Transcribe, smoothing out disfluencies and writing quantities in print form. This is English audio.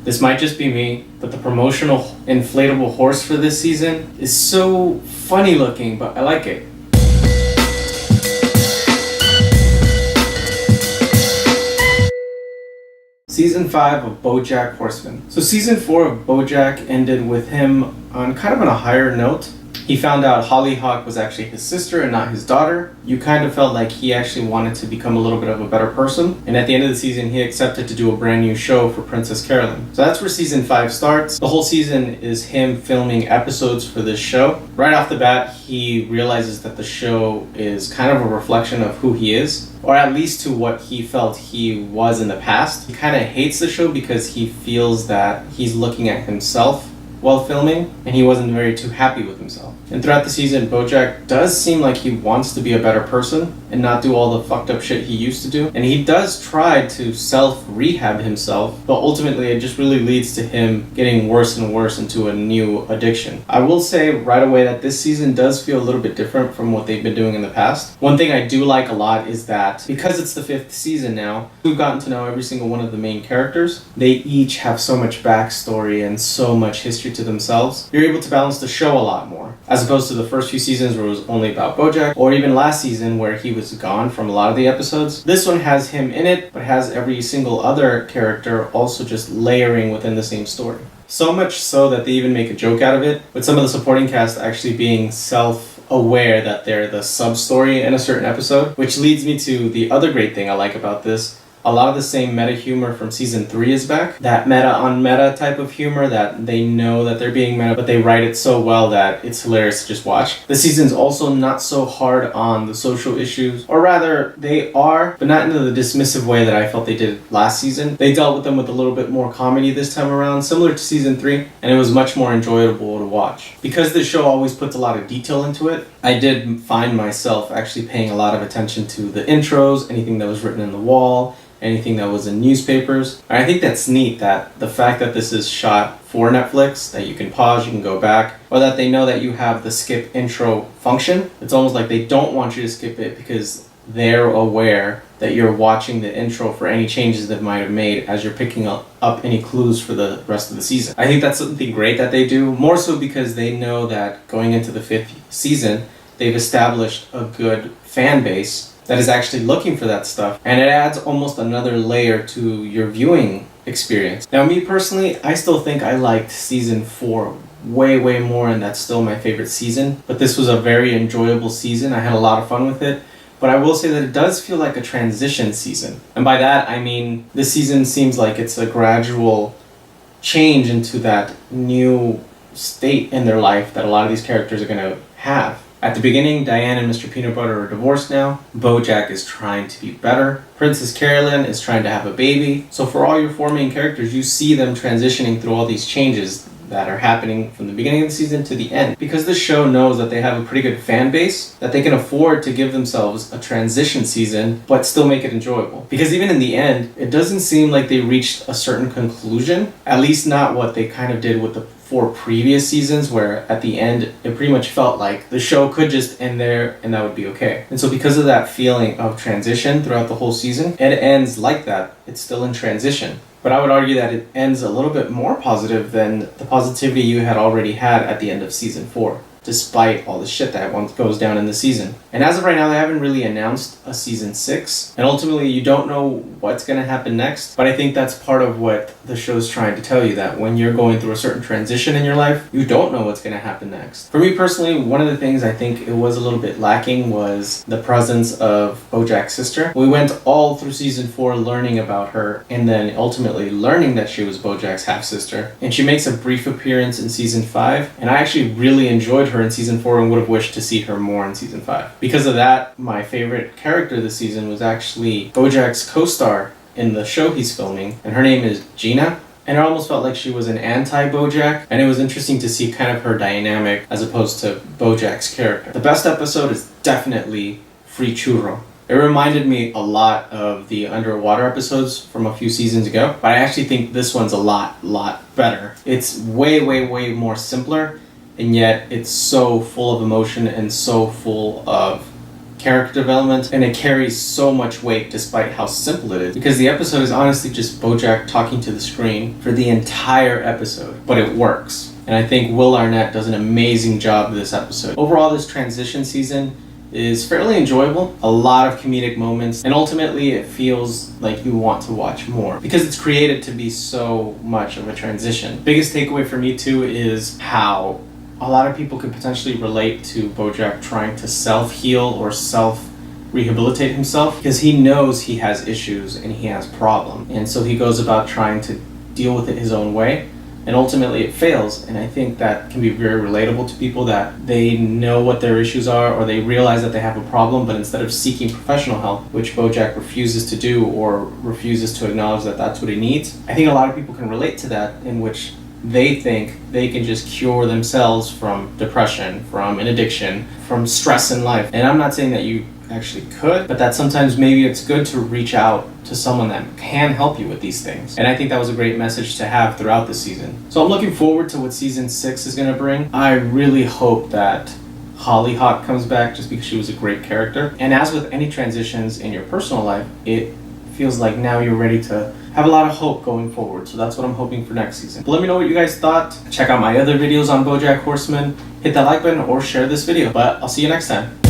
This might just be me, but the promotional inflatable horse for this season is so funny looking, but I like it. Season 5 of Bojack Horseman. So Season 4 of Bojack ended with him on kind of on a higher note. He found out Hollyhock was actually his sister and not his daughter. You kind of felt like he actually wanted to become a little bit of a better person. And at the end of the season, he accepted to do a brand new show for Princess Carolyn. So that's where Season 5 starts. The whole season is him filming episodes for this show. Right off the bat, he realizes that the show is kind of a reflection of who he is, or at least to what he felt he was in the past. He kind of hates the show because he feels that he's looking at himself while filming, and he wasn't very too happy with himself. And throughout the season, Bojack does seem like he wants to be a better person and not do all the fucked up shit he used to do. And he does try to self-rehab himself, but ultimately it just really leads to him getting worse and worse into a new addiction. I will say right away that this season does feel a little bit different from what they've been doing in the past. One thing I do like a lot is that because it's the 5th season now, we've gotten to know every single one of the main characters. They each have so much backstory and so much history to themselves. You're able to balance the show a lot more, as opposed to the first few seasons where it was only about Bojack, or even last season where he was gone from a lot of the episodes. This one has him in it, but has every single other character also just layering within the same story. So much so that they even make a joke out of it, with some of the supporting cast actually being self-aware that they're the sub-story in a certain episode, which leads me to the other great thing I like about this. A lot of the same meta humor from season 3 is back. That meta on meta type of humor that they know that they're being meta, but they write it so well that it's hilarious to just watch. The season's also not so hard on the social issues, or rather, they are, but not in the dismissive way that I felt they did last season. They dealt with them with a little bit more comedy this time around, similar to season 3, and it was much more enjoyable to watch. Because this show always puts a lot of detail into it, I did find myself actually paying a lot of attention to the intros, anything that was written in the wall, anything that was in newspapers. And I think that's neat, that the fact that this is shot for Netflix, that you can pause, you can go back, or that they know that you have the skip intro function. It's almost like they don't want you to skip it because they're aware that you're watching the intro for any changes that might have made as you're picking up any clues for the rest of the season. I think that's something great that they do, more so because they know that going into the 5th season, they've established a good fan base that is actually looking for that stuff, and it adds almost another layer to your viewing experience. Now, me personally, I still think I liked season 4 way more, and that's still my favorite season, but this was a very enjoyable season. I had a lot of fun with it, but I will say that it does feel like a transition season, and by that I mean this season seems like it's a gradual change into that new state in their life that a lot of these characters are going to have. At the beginning, Diane and Mr. Peanut Butter are divorced now. Bojack is trying to be better. Princess Carolyn is trying to have a baby. So for all your 4 main characters, you see them transitioning through all these changes that are happening from the beginning of the season to the end. Because the show knows that they have a pretty good fan base, that they can afford to give themselves a transition season, but still make it enjoyable. Because even in the end, it doesn't seem like they reached a certain conclusion, at least not what they kind of did with the 4 previous seasons, where at the end it pretty much felt like the show could just end there and that would be okay. And so because of that feeling of transition throughout the whole season, it ends like that. It's still in transition. But I would argue that it ends a little bit more positive than the positivity you had already had at the end of season 4, despite all the shit that goes down in the season. And as of right now, they haven't really announced a season 6, and ultimately you don't know what's going to happen next, but I think that's part of what the show's trying to tell you, that when you're going through a certain transition in your life, you don't know what's going to happen next. For me personally, one of the things I think it was a little bit lacking was the presence of Bojack's sister. We went all through season 4 learning about her, and then ultimately learning that she was Bojack's half-sister, and she makes a brief appearance in season 5, and I actually really enjoyed her in season 4 and would have wished to see her more in season 5. Because of that, my favorite character this season was actually Bojack's co-star in the show he's filming, and her name is Gina. And it almost felt like she was an anti-Bojack, and it was interesting to see kind of her dynamic as opposed to Bojack's character. The best episode is definitely Free Churro. It reminded me a lot of the underwater episodes from a few seasons ago, but I actually think this one's a lot better. It's way more simpler, and yet it's so full of emotion and so full of character development, and it carries so much weight despite how simple it is, because the episode is honestly just Bojack talking to the screen for the entire episode, but it works. And I think Will Arnett does an amazing job this episode. Overall, this transition season is fairly enjoyable, a lot of comedic moments, and ultimately it feels like you want to watch more because it's created to be so much of a transition. Biggest takeaway for me too is how a lot of people could potentially relate to Bojack trying to self-heal or self-rehabilitate himself, because he knows he has issues and he has problems, and so he goes about trying to deal with it his own way. And ultimately it fails, and I think that can be very relatable to people, that they know what their issues are or they realize that they have a problem, but instead of seeking professional help, which Bojack refuses to do or refuses to acknowledge that that's what he needs, I think a lot of people can relate to that, in which they think they can just cure themselves from depression, from an addiction, from stress in life. And I'm not saying that you actually could, but that sometimes maybe it's good to reach out to someone that can help you with these things. And I think that was a great message to have throughout the season. So I'm looking forward to what season 6 is going to bring. I really hope that Hollyhock comes back, just because she was a great character. And as with any transitions in your personal life, it feels like now you're ready to have a lot of hope going forward. So that's what I'm hoping for next season. But let me know what you guys thought. Check out my other videos on Bojack Horseman. Hit that like button or share this video. But I'll see you next time.